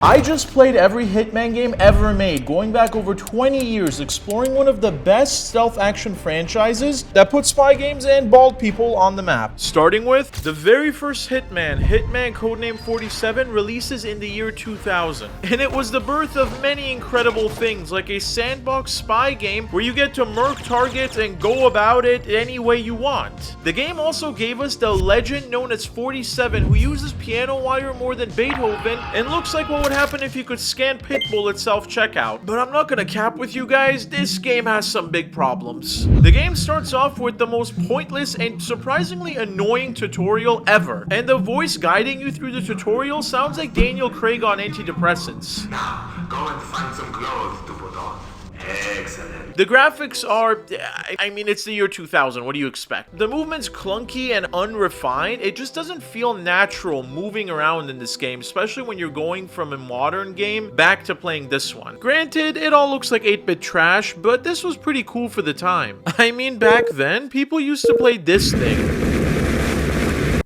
I just played every Hitman game ever made, going back over 20 years, exploring one of the best stealth action franchises that put spy games and bald people on the map. Starting with the very first Hitman, Hitman Codename 47, releases in the year 2000. And it was the birth of many incredible things, like a sandbox spy game where you get to murk targets and go about it any way you want. The game also gave us the legend known as 47, who uses piano wire more than Beethoven and looks like what would happen if you could scan Pitbull at self-checkout. But I'm not gonna cap with you guys, this game has some big problems. The game starts off with the most pointless and surprisingly annoying tutorial ever, and the voice guiding you through the tutorial sounds like Daniel Craig on antidepressants. Now, go and find some clothes to put on. Excellent. The graphics are, I mean, it's the year 2000, what do you expect? The movement's clunky and unrefined. It just doesn't feel natural moving around in this game, especially when you're going from a modern game back to playing this one. Granted, it all looks like 8-bit trash, but this was pretty cool for the time. I mean, back then, people used to play this thing.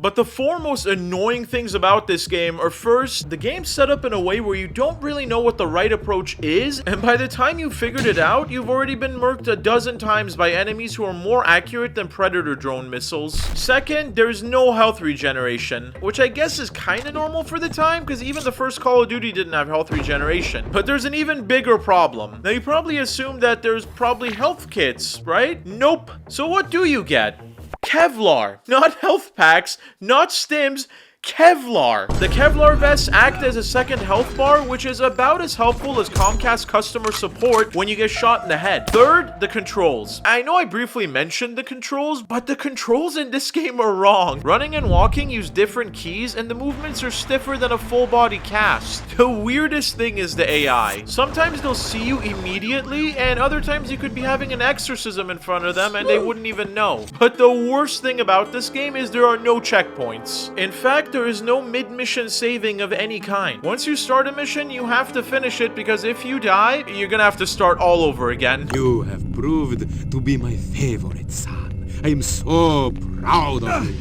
But the four most annoying things about this game are, first, the game's set up in a way where you don't really know what the right approach is, and by the time you figured it out, you've already been murked a dozen times by enemies who are more accurate than Predator drone missiles. Second, there's no health regeneration, which I guess is kinda normal for the time, because even the first Call of Duty didn't have health regeneration. But there's an even bigger problem. Now, you probably assume that there's probably health kits, right? Nope. So what do you get? Kevlar, not health packs, not stims, Kevlar. The Kevlar vests act as a second health bar, which is about as helpful as Comcast customer support when you get shot in the head. Third, the controls. I know I briefly mentioned the controls, but the controls in this game are wrong. Running and walking use different keys, and the movements are stiffer than a full body cast. The weirdest thing is the AI. Sometimes they'll see you immediately, and other times you could be having an exorcism in front of them and they wouldn't even know. But the worst thing about this game is there are no checkpoints. In fact, there is no mid-mission saving of any kind. Once you start a mission, you have to finish it, because if you die, you're gonna have to start all over again. You have proved to be my favorite son. I am so proud of you.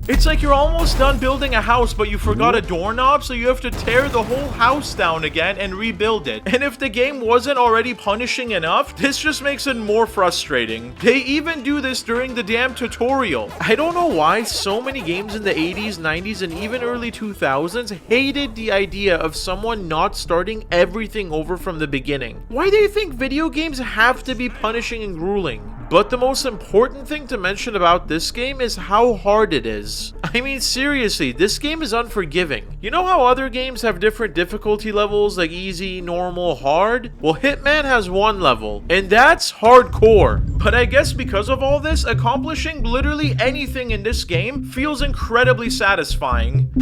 It's like you're almost done building a house, but you forgot a doorknob, so you have to tear the whole house down again and rebuild it. And if the game wasn't already punishing enough, this just makes it more frustrating. They even do this during the damn tutorial. I don't know why so many games in the 80s, 90s, and even early 2000s hated the idea of someone not starting everything over from the beginning. Why do you think video games have to be punishing and grueling? But the most important thing to mention about this game is how hard it is. I mean, seriously, this game is unforgiving. You know how other games have different difficulty levels, like easy, normal, hard? Well, Hitman has one level, and that's hardcore. But I guess because of all this, accomplishing literally anything in this game feels incredibly satisfying.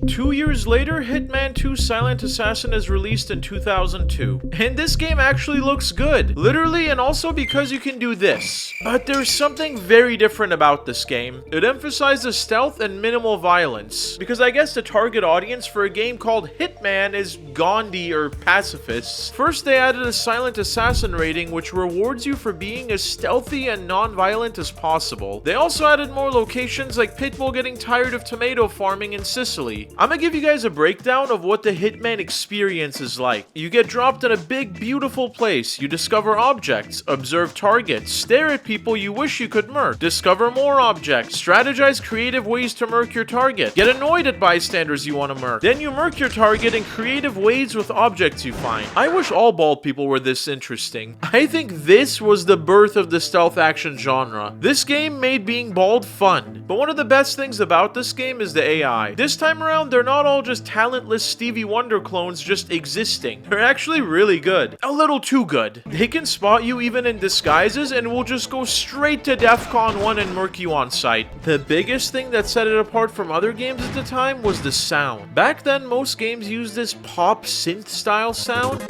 2 years later, Hitman 2 Silent Assassin is released in 2002. And this game actually looks good. Literally, and also because you can do this. But there's something very different about this game. It emphasizes stealth and minimal violence. Because I guess the target audience for a game called Hitman is Gandhi or pacifists. First, they added a Silent Assassin rating, which rewards you for being as stealthy and non-violent as possible. They also added more locations, like Pitbull getting tired of tomato farming in Sicily. I'm gonna give you guys a breakdown of what the Hitman experience is like. You get dropped in a big, beautiful place. You discover objects, observe targets, stare at people you wish you could murk, discover more objects, strategize creative ways to murk your target, get annoyed at bystanders you want to murk, then you murk your target in creative ways with objects you find. I wish all bald people were this interesting. I think this was the birth of the stealth action genre. This game made being bald fun. But one of the best things about this game is the AI. This time around, they're not all just talentless Stevie Wonder clones just existing. They're actually really good. A little too good. They can spot you even in disguises and will just go straight to DEFCON 1 and murk you on sight. The biggest thing that set it apart from other games at the time was the sound. Back then, most games used this pop synth style sound.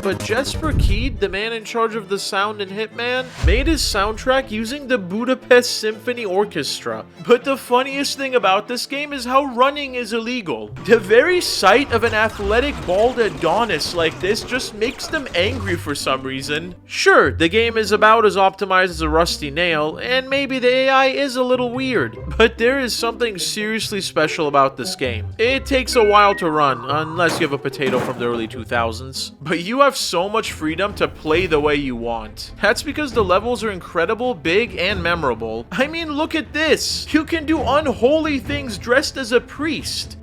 but Jesper Kyd, the man in charge of the sound in Hitman, made his soundtrack using the Budapest Symphony Orchestra. But the funniest thing about this game is how running is illegal. The very sight of an athletic bald Adonis like this just makes them angry for some reason. Sure, the game is about as optimized as a rusty nail, and maybe the AI is a little weird, but there is something seriously special about this game. It takes a while to run, unless you have a potato from the early 2000s, but you have so much freedom to play the way you want. That's because the levels are incredible, big, and memorable. I mean, look at this! You can do unholy things dressed as a priest.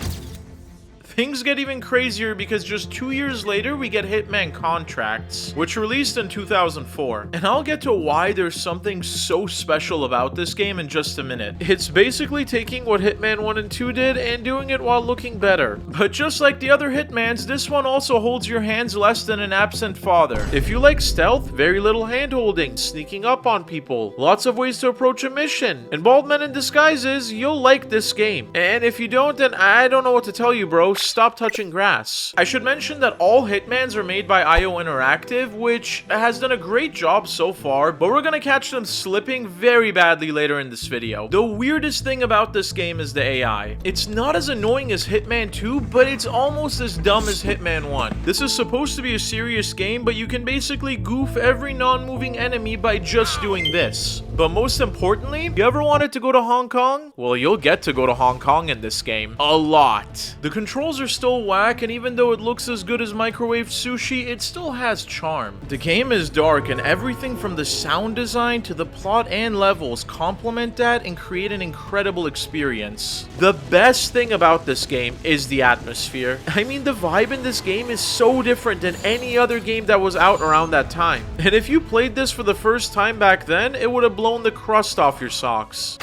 Things get even crazier because just 2 years later, we get Hitman Contracts, which released in 2004. And I'll get to why there's something so special about this game in just a minute. It's basically taking what Hitman 1 and 2 did and doing it while looking better. But just like the other Hitmans, this one also holds your hands less than an absent father. If you like stealth, very little hand-holding, sneaking up on people, lots of ways to approach a mission, and bald men in disguises, you'll like this game. And if you don't, then I don't know what to tell you, bro. Stop touching grass. I should mention that all Hitmans are made by IO Interactive, which has done a great job so far, but we're gonna catch them slipping very badly later in this video. The weirdest thing about this game is the AI. It's not as annoying as Hitman 2, but it's almost as dumb as Hitman 1. This is supposed to be a serious game, but you can basically goof every non-moving enemy by just doing this. But most importantly, you ever wanted to go to Hong Kong? Well, you'll get to go to Hong Kong in this game. A lot. The controls are still whack, and even though it looks as good as microwaved sushi, it still has charm. The game is dark, and everything from the sound design to the plot and levels complement that and create an incredible experience. The best thing about this game is the atmosphere. I mean, the vibe in this game is so different than any other game that was out around that time. And if you played this for the first time back then, it would have blown the crust off your socks.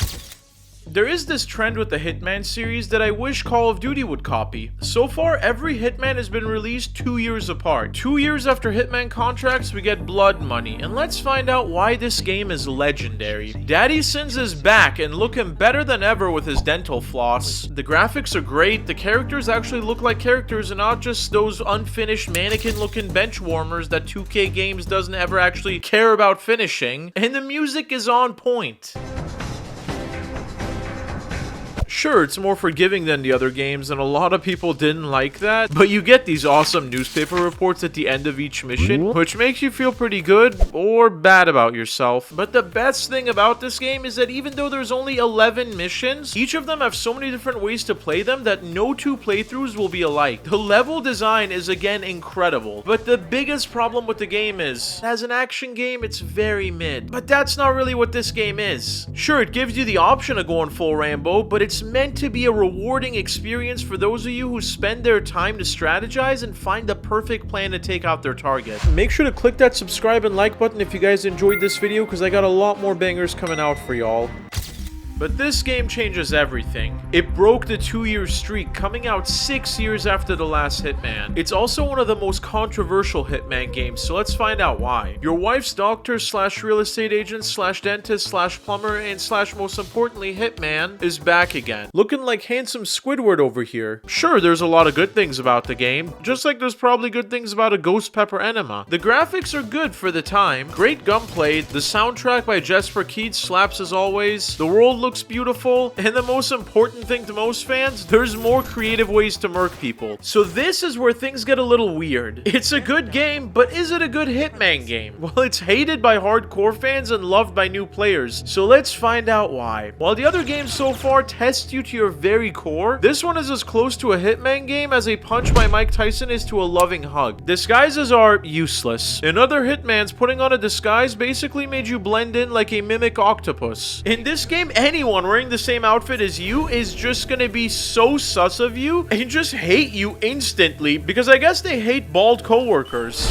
There is this trend with the Hitman series that I wish Call of Duty would copy. So far, every Hitman has been released 2 years apart. 2 years after Hitman Contracts, we get Blood Money, and let's find out why this game is legendary. Daddy Sins is back and looking better than ever with his dental floss. The graphics are great, the characters actually look like characters and not just those unfinished mannequin-looking bench warmers that 2K Games doesn't ever actually care about finishing, and the music is on point. Sure, it's more forgiving than the other games, and a lot of people didn't like that, but you get these awesome newspaper reports at the end of each mission, which makes you feel pretty good or bad about yourself. But the best thing about this game is that even though there's only 11 missions, each of them have so many different ways to play them that no two playthroughs will be alike. The level design is again incredible, but the biggest problem with the game is, as an action game, it's very mid. But that's not really what this game is. Sure, it gives you the option of going full Rambo, but it's meant to be a rewarding experience for those of you who spend their time to strategize and find the perfect plan to take out their target. Make sure to click that subscribe and like button if you guys enjoyed this video, because I got a lot more bangers coming out for y'all. But this game changes everything. It broke the 2-year streak, coming out 6 years after the last Hitman. It's also one of the most controversial Hitman games, so let's find out why. Your wife's doctor slash real estate agent slash dentist slash plumber and slash most importantly Hitman is back again. Looking like handsome Squidward over here. Sure, there's a lot of good things about the game, just like there's probably good things about a ghost pepper enema. The graphics are good for the time, great gunplay, the soundtrack by Jesper Kyd slaps as always, the world looks beautiful, and the most important thing to most fans, there's more creative ways to murk people. So this is where things get a little weird. It's a good game, but is it a good Hitman game? Well, it's hated by hardcore fans and loved by new players, so let's find out why. While the other games so far test you to your very core, this one is as close to a Hitman game as a punch by Mike Tyson is to a loving hug. Disguises are useless. In other Hitmans, putting on a disguise basically made you blend in like a mimic octopus. In this game, anyone wearing the same outfit as you is just gonna be so sus of you and just hate you instantly, because I guess they hate bald coworkers.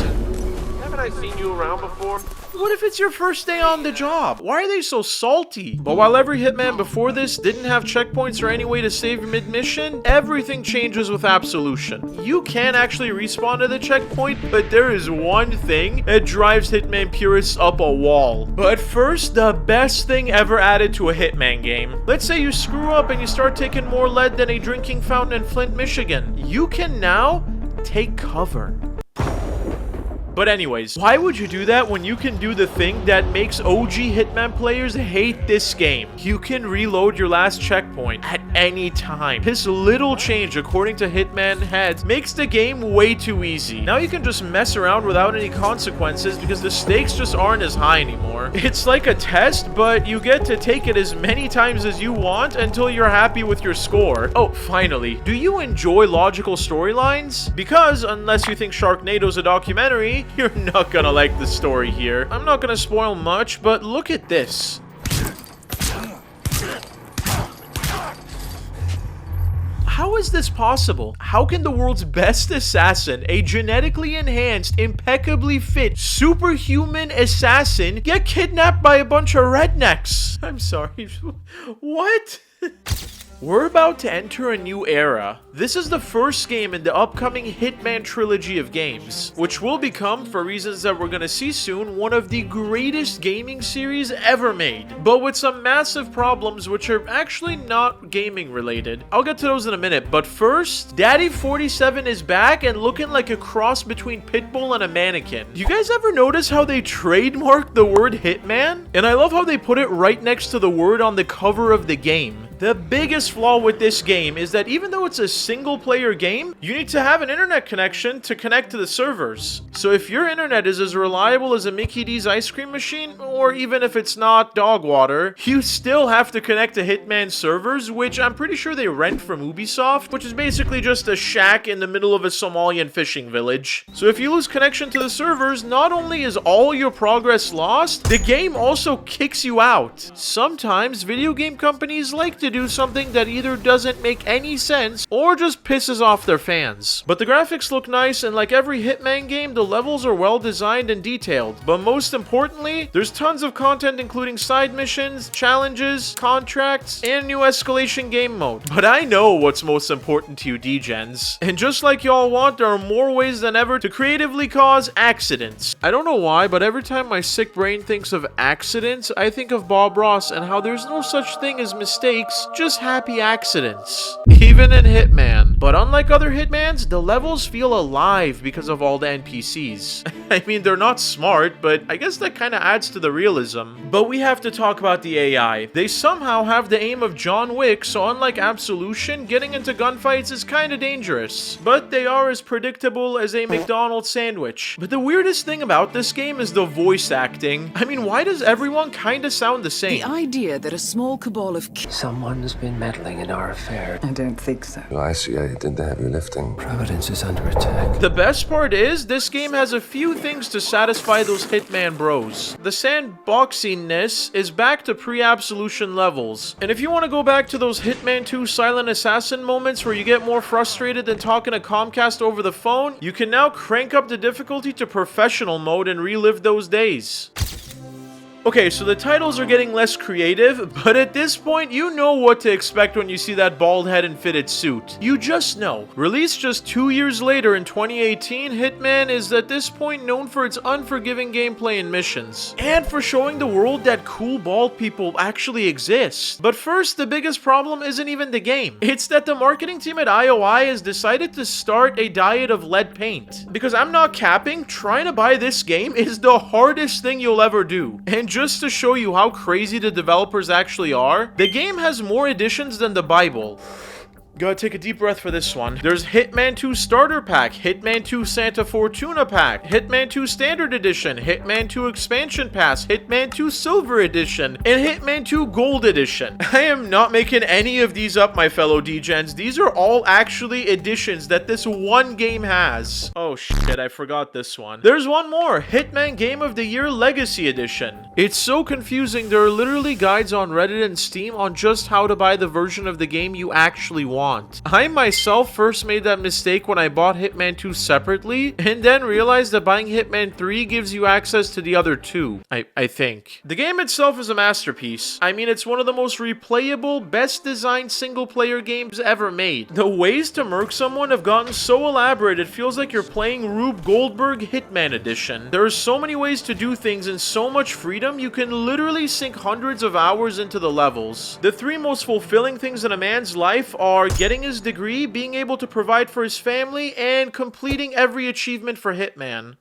Haven't I seen you around before? What if it's your first day on the job? Why are they so salty? But while every Hitman before this didn't have checkpoints or any way to save mid-mission, everything changes with Absolution. You can actually respawn to the checkpoint, but there is one thing that drives Hitman purists up a wall. But first, the best thing ever added to a Hitman game. Let's say you screw up and you start taking more lead than a drinking fountain in Flint, Michigan. You can now take cover. But anyways, why would you do that when you can do the thing that makes OG Hitman players hate this game? You can reload your last checkpoint at any time. This little change, according to Hitman heads, makes the game way too easy. Now you can just mess around without any consequences because the stakes just aren't as high anymore. It's like a test, but you get to take it as many times as you want until you're happy with your score. Oh, finally, do you enjoy logical storylines? Because unless you think Sharknado's a documentary, you're not gonna like the story here. I'm not gonna spoil much, but look at this. How is this possible? How can the world's best assassin, a genetically enhanced, impeccably fit, superhuman assassin, get kidnapped by a bunch of rednecks? I'm sorry. What? We're about to enter a new era. This is the first game in the upcoming Hitman trilogy of games, which will become, for reasons that we're gonna see soon, one of the greatest gaming series ever made, but with some massive problems which are actually not gaming related. I'll get to those in a minute, but first, Daddy 47 is back and looking like a cross between Pitbull and a mannequin. You guys ever notice how they trademarked the word Hitman? And I love how they put it right next to the word on the cover of the game. The biggest flaw with this game is that even though it's a single-player game, you need to have an internet connection to connect to the servers. So if your internet is as reliable as a Mickey D's ice cream machine, or even if it's not dog water, you still have to connect to Hitman servers, which I'm pretty sure they rent from Ubisoft, which is basically just a shack in the middle of a Somalian fishing village. So if you lose connection to the servers, not only is all your progress lost, the game also kicks you out. Sometimes video game companies like to do something that either doesn't make any sense or just pisses off their fans. But the graphics look nice, and like every Hitman game, the levels are well designed and detailed. But most importantly, there's tons of content including side missions, challenges, contracts, and new escalation game mode. But I know what's most important to you D-gens. And just like y'all want, there are more ways than ever to creatively cause accidents. I don't know why, but every time my sick brain thinks of accidents, I think of Bob Ross and how there's no such thing as mistakes, just happy accidents. Even in Hitman. But unlike other Hitmans, the levels feel alive because of all the NPCs. I mean, they're not smart, but I guess that kind of adds to the realism. But we have to talk about the AI. They somehow have the aim of John Wick, so unlike Absolution, getting into gunfights is kind of dangerous. But they are as predictable as a McDonald's sandwich. But the weirdest thing about this game is the voice acting. I mean, why does everyone kind of sound the same? The idea that a small cabal of Someone's been meddling in our affair. I don't think so. I see I did the heavy lifting. Providence is under attack. The best part is, this game has a few things to satisfy those Hitman bros. The sandboxiness is back to pre-Absolution levels. And if you want to go back to those Hitman 2 Silent Assassin moments where you get more frustrated than talking to Comcast over the phone, you can now crank up the difficulty to professional mode and relive those days. Okay, so the titles are getting less creative, but at this point, you know what to expect when you see that bald head and fitted suit. You just know. Released just 2 years later in 2018, Hitman is at this point known for its unforgiving gameplay and missions, and for showing the world that cool bald people actually exist. But first, the biggest problem isn't even the game. It's that the marketing team at IOI has decided to start a diet of lead paint. Because I'm not capping, trying to buy this game is the hardest thing you'll ever do. And just to show you how crazy the developers actually are, the game has more editions than the Bible. Gotta take a deep breath for this one. There's Hitman 2 Starter Pack, Hitman 2 Santa Fortuna Pack, Hitman 2 Standard Edition, Hitman 2 Expansion Pass, Hitman 2 Silver Edition, and Hitman 2 Gold Edition. I am not making any of these up, my fellow D-gens. These are all actually editions that this one game has. Oh shit, I forgot this one. There's one more, Hitman Game of the Year Legacy Edition. It's so confusing, there are literally guides on Reddit and Steam on just how to buy the version of the game you actually want. I myself first made that mistake when I bought Hitman 2 separately, and then realized that buying Hitman 3 gives you access to the other two, I think. The game itself is a masterpiece. I mean, it's one of the most replayable, best designed single player games ever made. The ways to murk someone have gotten so elaborate it feels like you're playing Rube Goldberg Hitman Edition. There are so many ways to do things and so much freedom, you can literally sink hundreds of hours into the levels. The three most fulfilling things in a man's life are getting his degree, being able to provide for his family, and completing every achievement for Hitman.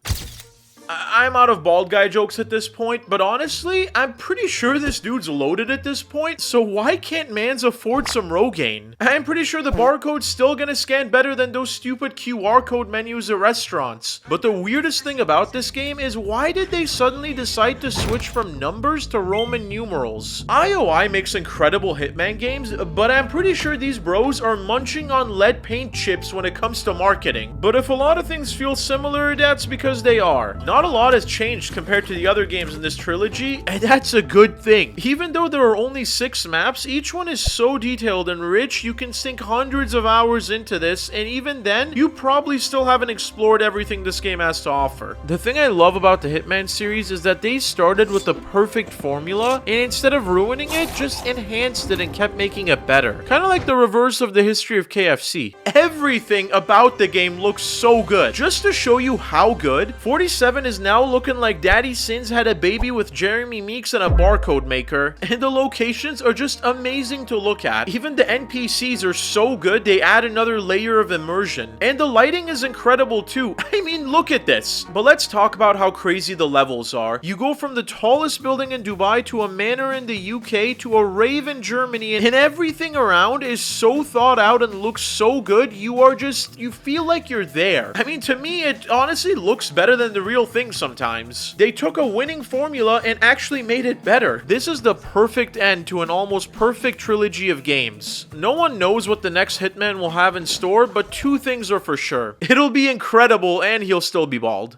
I'm out of bald guy jokes at this point, but honestly, I'm pretty sure this dude's loaded at this point, so why can't mans afford some Rogaine? I'm pretty sure the barcode's still gonna scan better than those stupid QR code menus at restaurants. But the weirdest thing about this game is why did they suddenly decide to switch from numbers to Roman numerals? IOI makes incredible Hitman games, but I'm pretty sure these bros are munching on lead paint chips when it comes to marketing. But if a lot of things feel similar, that's because they are. Not a lot has changed compared to the other games in this trilogy, and that's a good thing. Even though there are only 6 maps, each one is so detailed and rich, you can sink hundreds of hours into this, and even then, you probably still haven't explored everything this game has to offer. The thing I love about the Hitman series is that they started with the perfect formula, and instead of ruining it, just enhanced it and kept making it better. Kind of like the reverse of the history of KFC. Everything about the game looks so good. Just to show you how good, 47 is now looking like Daddy Sins had a baby with Jeremy Meeks and a barcode maker, and the locations are just amazing to look at. Even the NPCs are so good, they add another layer of immersion. And the lighting is incredible too. I mean, look at this. But let's talk about how crazy the levels are. You go from the tallest building in Dubai to a manor in the UK to a rave in Germany, and everything around is so thought out and looks so good, you feel like you're there. I mean, to me, it honestly looks better than the real thing sometimes. They took a winning formula and actually made it better. This is the perfect end to an almost perfect trilogy of games. No one knows what the next Hitman will have in store, but 2 things are for sure. It'll be incredible and he'll still be bald.